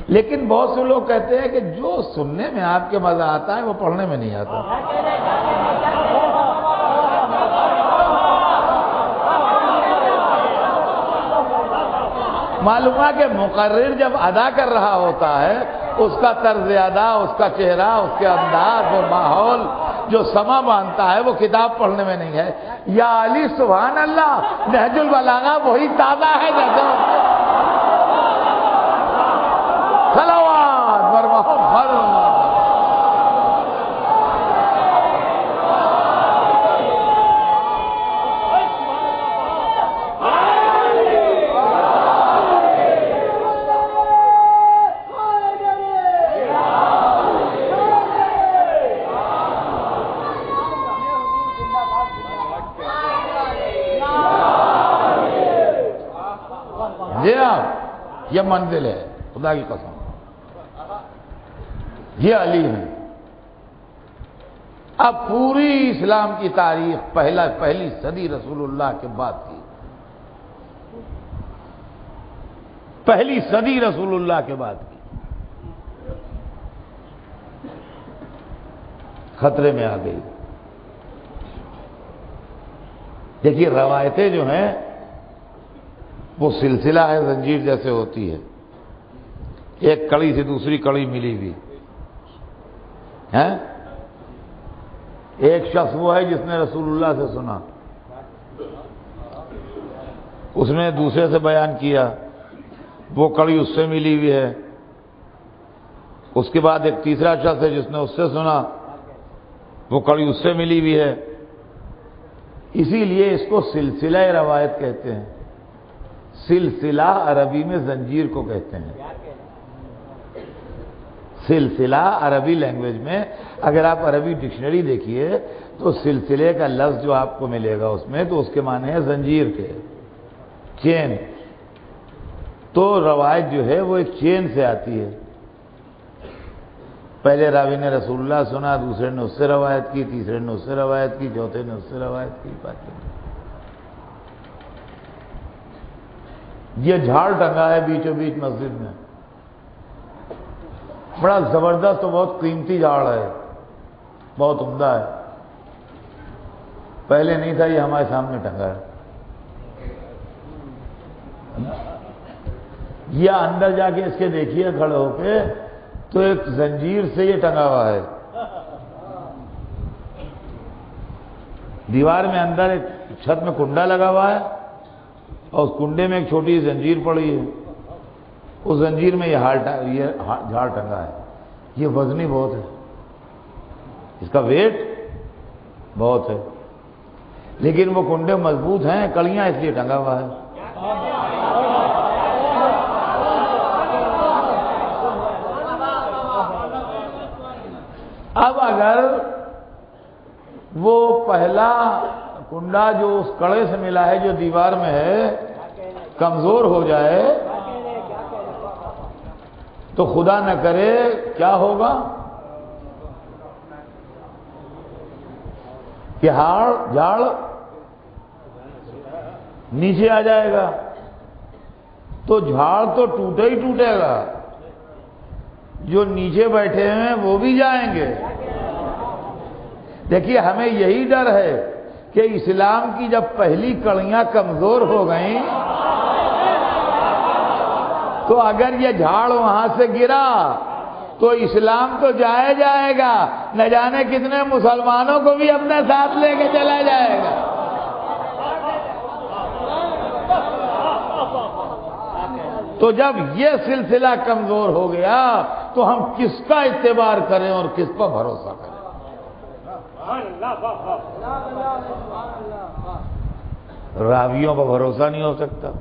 لیکن بہت سے لوگ کہتے ہیں کہ جو سننے میں آپ کے مزہ آتا ہے وہ پڑھنے میں نہیں آتا۔ معلوم ہوا کہ مقرر جب ادا کر رہا ہوتا ہے، اس کا طرز ادا، اس کا چہرہ، اس کے انداز، وہ ماحول جو سما باندھتا ہے، وہ کتاب پڑھنے میں نہیں ہے۔ یا علی سبحان اللہ، نہج البلاغہ وہی تازہ ہے جیسے صلوات بر محمد۔ جی ہاں، یہ منزل ہے، خدا کی قسم، یہ علی ہیں۔ اب پوری اسلام کی تاریخ پہلی صدی رسول اللہ کے بعد کی، پہلی صدی رسول اللہ کے بعد کی خطرے میں آ گئی۔ دیکھیے، روایتیں جو ہیں وہ سلسلہ ہے، زنجیر جیسے ہوتی ہے، ایک کڑی سے دوسری کڑی ملی ہوئی ہے۔ ایک شخص وہ ہے جس نے رسول اللہ سے سنا، اس نے دوسرے سے بیان کیا، وہ کڑی اس سے ملی ہوئی ہے۔ اس کے بعد ایک تیسرا شخص ہے جس نے اس سے سنا، وہ کڑی اس سے ملی ہوئی ہے۔ اسی لیے اس کو سلسلہ روایت کہتے ہیں۔ سلسلہ عربی میں زنجیر کو کہتے ہیں۔ سلسلہ عربی لینگویج میں اگر آپ عربی ڈکشنری دیکھیے تو سلسلے کا لفظ جو آپ کو ملے گا اس میں، تو اس کے معنی ہے زنجیر کے، چین۔ تو روایت جو ہے وہ ایک چین سے آتی ہے۔ پہلے راوی نے رسول اللہ سنا، دوسرے نے اس سے روایت کی، تیسرے نے اس سے روایت کی، چوتھے نے اس سے روایت کی، یہ جھاڑ ٹنگا ہے بیچوں بیچ مسجد میں، بڑا زبردست اور بہت قیمتی جھاڑ ہے، بہت عمدہ ہے۔ پہلے نہیں تھا، یہ ہمارے سامنے ٹنگا ہے۔ یا اندر جا کے اس کے دیکھیے کھڑے ہو کے تو ایک زنجیر سے یہ ٹنگا ہوا ہے دیوار میں، اندر ایک چھت میں کنڈا لگا ہوا ہے اور اس کنڈے میں ایک چھوٹی زنجیر پڑی ہے، اس زنجیر میں یہ جھاڑ ٹنگا ہے۔ یہ وزنی بہت ہے، اس کا ویٹ بہت ہے، لیکن وہ کنڈے مضبوط ہیں، کڑیاں اس لیے ٹنگا ہوا ہے۔ اب اگر وہ پہلا کنڈا جو اس کڑے سے ملا ہے جو دیوار میں ہے کمزور ہو جائے تو خدا نہ کرے کیا ہوگا کہ جھاڑ نیچے آ جائے گا، تو جھاڑ تو ٹوٹے ہی ٹوٹے گا، جو نیچے بیٹھے ہیں وہ بھی جائیں گے۔ دیکھیے ہمیں یہی ڈر ہے کہ اسلام کی جب پہلی کڑیاں کمزور ہو گئیں تو اگر یہ جھاڑ وہاں سے گرا تو اسلام تو جائے گا، نہ جانے کتنے مسلمانوں کو بھی اپنے ساتھ لے کے چلا جائے گا۔ تو جب یہ سلسلہ کمزور ہو گیا تو ہم کس کا اعتبار کریں اور کس پر بھروسہ کریں؟ راویوں پر بھروسہ نہیں ہو سکتا،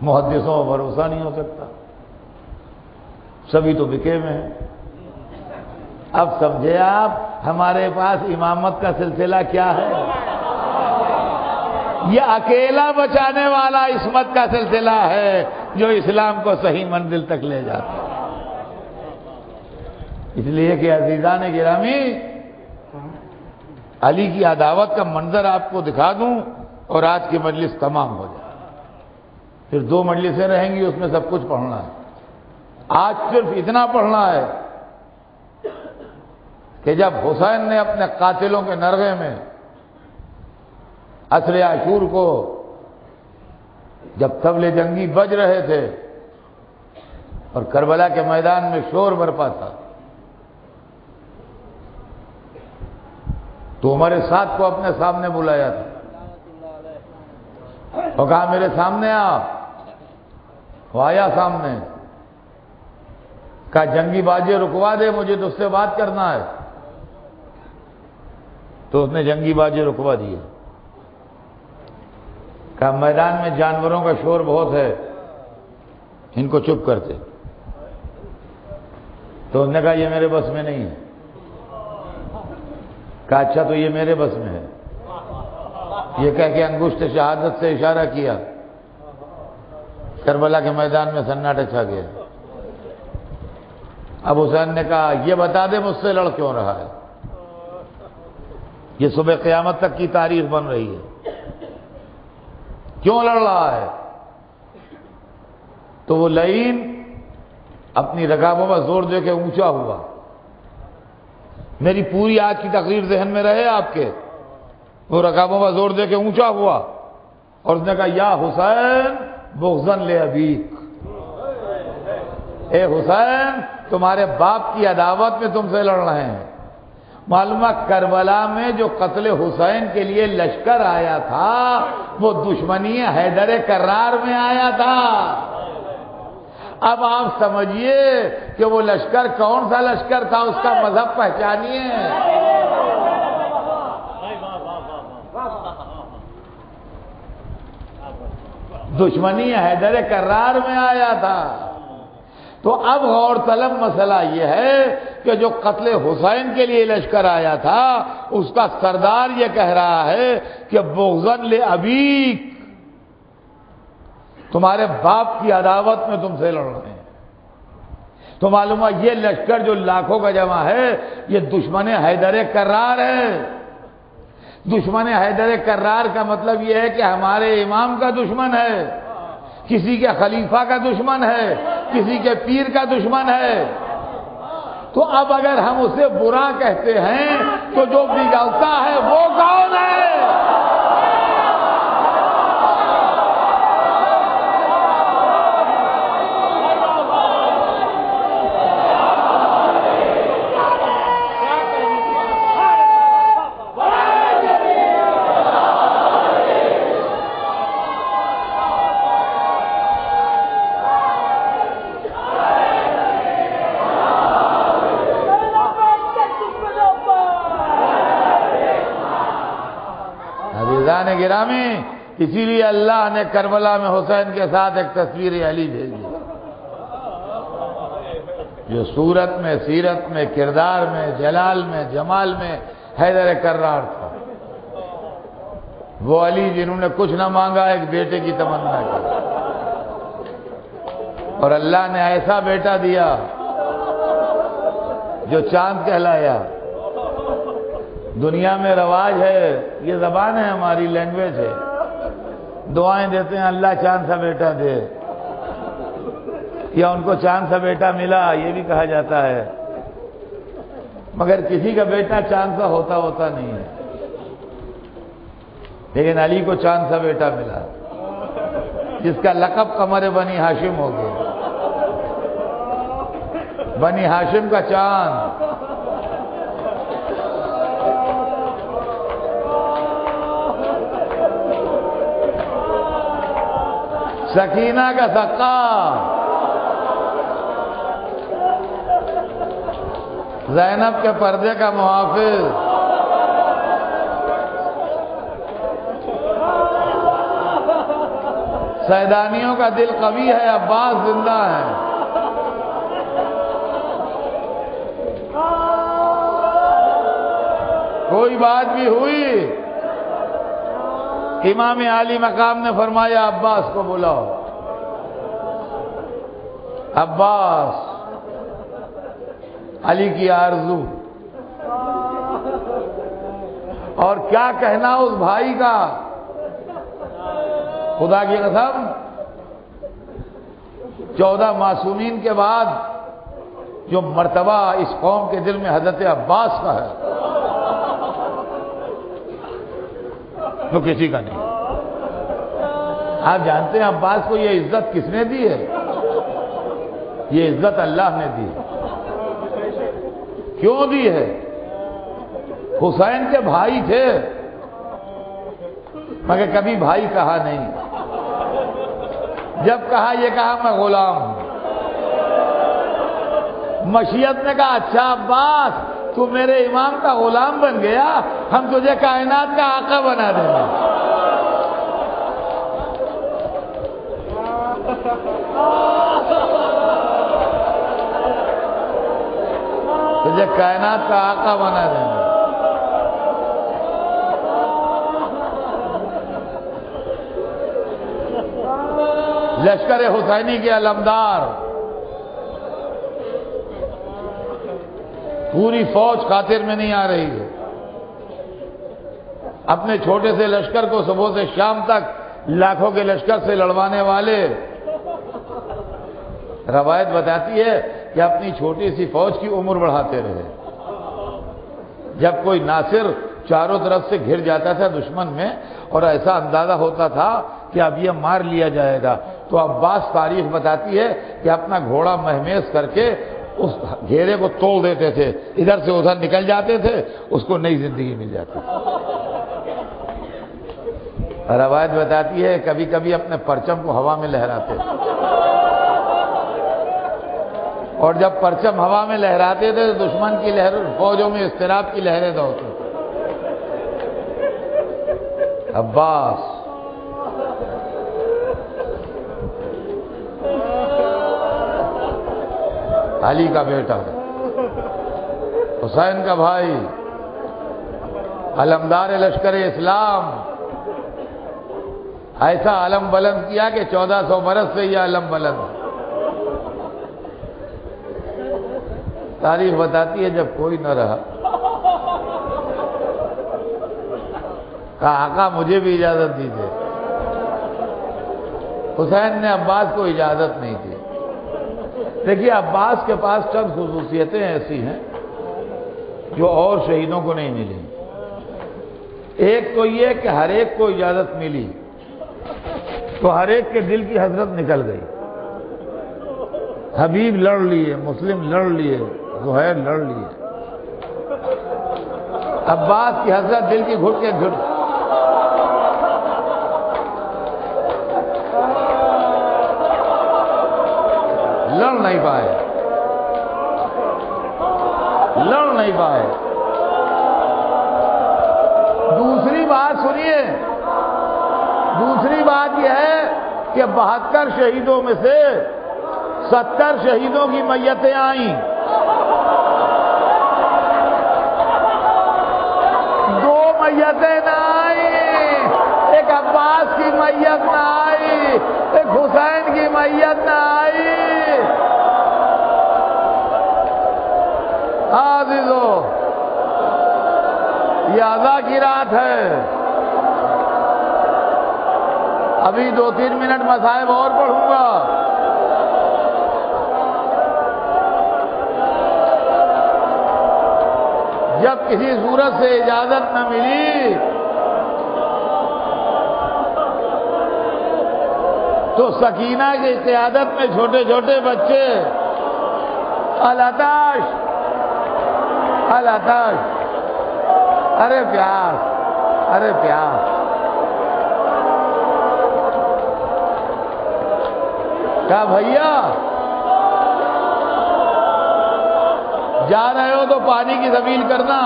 محدثوں پر بھروسہ نہیں ہو سکتا، سبھی تو بکے میں ہیں۔ اب سمجھے آپ ہمارے پاس امامت کا سلسلہ کیا ہے؟ یہ اکیلا بچانے والا عصمت کا سلسلہ ہے جو اسلام کو صحیح منزل تک لے جاتا ہے۔ اس لیے کہ عزیزان گرامی، علی کی عداوت کا منظر آپ کو دکھا دوں اور آج کی مجلس تمام ہو جائے، پھر 2 مجلسیں رہیں گی، اس میں سب کچھ پڑھنا ہے۔ آج صرف اتنا پڑھنا ہے کہ جب حسین نے اپنے قاتلوں کے نرغے میں عصر عاشور کو جب طبل جنگی بج رہے تھے اور کربلا کے میدان میں شور برپا تھا تو عمر سعد کو اپنے سامنے بلایا تھا اور کہا میرے سامنے آ۔ وہ آیا سامنے، کہا جنگی بازی رکوا دے، مجھے تو اس سے بات کرنا ہے۔ تو اس نے جنگی بازی رکوا دی، کہا میدان میں جانوروں کا شور بہت ہے، ان کو چپ کرتے۔ تو اس نے کہا یہ میرے بس میں نہیں ہے۔ کہا اچھا تو یہ میرے بس میں ہے۔ یہ کہہ کے انگشت شہادت سے اشارہ کیا، کربلا کے میدان میں سناٹا چھا گیا۔ اب حسین نے کہا یہ بتا دے مجھ سے لڑ کیوں رہا ہے؟ یہ صبح قیامت تک کی تاریخ بن رہی ہے، کیوں لڑ رہا ہے؟ تو وہ لعین اپنی رکابوں پر زور دے کے اونچا ہوا۔ میری پوری آج کی تقریر ذہن میں رہے آپ کے، وہ رکابوں پر زور دے کے اونچا ہوا اور اس نے کہا یا حسین بغضاً لابیک، اے حسین تمہارے باپ کی عداوت میں تم سے لڑ رہے ہیں۔ معلومہ کربلا میں جو قتل حسین کے لیے لشکر آیا تھا وہ دشمنی حیدر کرار میں آیا تھا۔ اب آپ سمجھیے کہ وہ لشکر کون سا لشکر تھا، اس کا مذہب پہچانیے۔ دشمنی حیدر کرار میں آیا تھا۔ تو اب غور طلب مسئلہ یہ ہے کہ جو قتل حسین کے لیے لشکر آیا تھا اس کا سردار یہ کہہ رہا ہے کہ بغضاً لابیک، تمہارے باپ کی عداوت میں تم سے لڑ رہے ہیں۔ تو معلوم ہے یہ لشکر جو لاکھوں کا جمع ہے یہ دشمن حیدر کرار ہے۔ دشمن حیدر کرار کا مطلب یہ ہے کہ ہمارے امام کا دشمن ہے، کسی کے خلیفہ کا دشمن ہے، کسی کے پیر کا دشمن ہے۔ تو اب اگر ہم اسے برا کہتے ہیں تو جو بگڑتا ہے وہ کون ہے؟ گرامی، اسی لیے اللہ نے کربلا میں حسین کے ساتھ ایک تصویر علی بھیجی جو صورت میں، سیرت میں، کردار میں، جلال میں، جمال میں حیدر کرار تھا۔ وہ علی جنہوں نے کچھ نہ مانگا، ایک بیٹے کی تمنا کی، اور اللہ نے ایسا بیٹا دیا جو چاند کہلایا۔ دنیا میں رواج ہے، یہ زبان ہے ہماری، لینگویج ہے، دعائیں دیتے ہیں اللہ چاند سا بیٹا دے، یا ان کو چاند سا بیٹا ملا، یہ بھی کہا جاتا ہے، مگر کسی کا بیٹا چاند سا ہوتا نہیں ہے۔ لیکن علی کو چاند سا بیٹا ملا جس کا لقب قمر بنی ہاشم ہو گیا، بنی ہاشم کا چاند۔ سکینہ کا سقا، زینب کے پردے کا محافظ، سیدانیوں کا دل قوی ہے، عباس زندہ ہے۔ کوئی بات بھی ہوئی، امام عالی مقام نے فرمایا عباس کو بلاؤ۔ عباس، علی کی آرزو، اور کیا کہنا اس بھائی کا، خدا کی قسم 14 معصومین کے بعد جو مرتبہ اس قوم کے دل میں حضرت عباس کا ہے تو کسی کا نہیں۔ آپ جانتے ہیں عباس کو یہ عزت کس نے دی ہے؟ یہ عزت اللہ نے دی ہے۔ کیوں دی ہے؟ حسین کے بھائی تھے مگر کبھی بھائی کہا نہیں، جب کہا یہ کہا میں غلام ہوں۔ مشیت نے کہا اچھا عباس تو میرے امام کا غلام بن گیا، ہم تجھے کائنات کا آقا بنا دیں گے۔ تجھے کائنات کا آقا بنا دیں گے۔ لشکر حسینی کے علمدار، پوری فوج خاطر میں نہیں آ رہی ہے، اپنے چھوٹے سے لشکر کو صبح سے شام تک لاکھوں کے لشکر سے لڑوانے والے، روایت بتاتی ہے کہ اپنی چھوٹی سی فوج کی عمر بڑھاتے رہے۔ جب کوئی ناصر چاروں طرف سے گھر جاتا تھا دشمن میں اور ایسا اندازہ ہوتا تھا کہ اب یہ مار لیا جائے گا، تو عباس تاریخ بتاتی ہے کہ اپنا گھوڑا مہمیز کر کے اس گھیرے کو توڑ دیتے تھے، ادھر سے ادھر نکل جاتے تھے، اس کو نئی زندگی مل جاتی تھی۔ روایت بتاتی ہے کبھی کبھی اپنے پرچم کو ہوا میں لہراتے تھے، اور جب پرچم ہوا میں لہراتے تھے تو دشمن کی فوجوں میں اضطراب کی لہریں دوڑتی تھیں۔ عباس علی کا بیٹا، حسین کا بھائی، علمدار لشکر اسلام، ایسا علم بلند کیا کہ 1400 برس سے یہ علم بلند ہے۔ تاریخ بتاتی ہے جب کوئی نہ رہا، کہا آقا مجھے بھی اجازت دیجیے۔ حسین نے عباس کو اجازت نہیں دی۔ دیکھیے عباس کے پاس چند خصوصیتیں ایسی ہیں جو اور شہیدوں کو نہیں ملی۔ ایک تو یہ کہ ہر ایک کو اجازت ملی تو ہر ایک کے دل کی حسرت نکل گئی۔ حبیب لڑ لیے، مسلم لڑ لیے، زہیر لڑ لیے، عباس کی حسرت دل کی گھٹ کے گھٹ لڑ نہیں پائے، لڑ نہیں پائے۔ دوسری بات سنیے، دوسری بات یہ ہے کہ 72 شہیدوں میں سے 70 شہیدوں کی میتیں آئیں، 2 میتیں نہ آئیں، ایک عباس کی میت نہ آئی، ایک حسین کی میت نہ آئی۔ عزیزو، یہ عزا کی رات ہے۔ ابھی 2-3 منٹ مصائب اور پڑھوں گا۔ جب کسی صورت سے اجازت نہ ملی تو سکینہ کی قیادت میں چھوٹے چھوٹے بچے الاتش ارے پیاس کہا بھیا جا رہے ہو تو پانی کی سبیل کرنا۔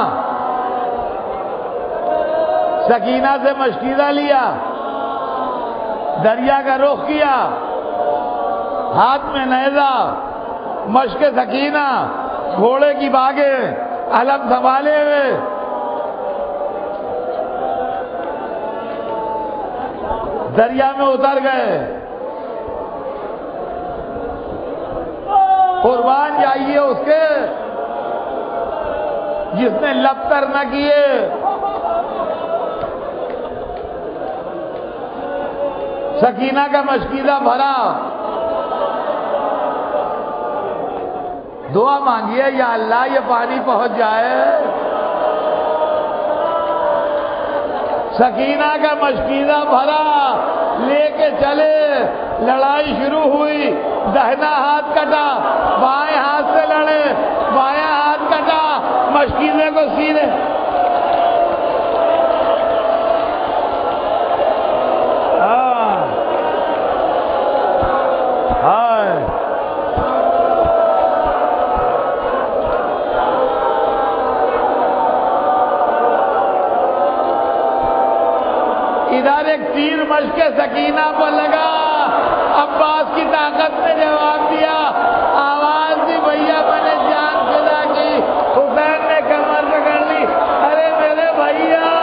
سکینہ سے مشکیزہ لیا، دریا کا رخ کیا، ہاتھ میں نیزہ، مشق سکینہ، گھوڑے کی باگیں، علم سنبھالے ہوئے دریا میں اتر گئے۔ قربان جائیے اس کے جس نے لبتر نہ کیے۔ سکینہ کا مشکیزہ بھرا، دعا مانگیے یا اللہ یہ پانی پہنچ جائے۔ سکینہ کا مشکیزہ بھرا، لے کے چلے، لڑائی شروع ہوئی، دہنا ہاتھ کٹا، بائیں ہاتھ سے لڑے، بایاں ہاتھ کٹا، مشکیزے کو سیدھے ادھر ایک تیر مشق سکینہ پر لگا، عباس کی طاقت نے جواب دیا، آواز دی بھیا میں نے جان فدا کی، حسین نے کمر پکڑ لی، ارے میرے بھیا،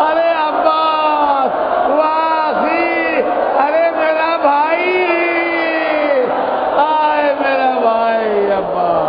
ارے عباس، واسی، ارے میرا بھائی، آئے میرا بھائی عباس۔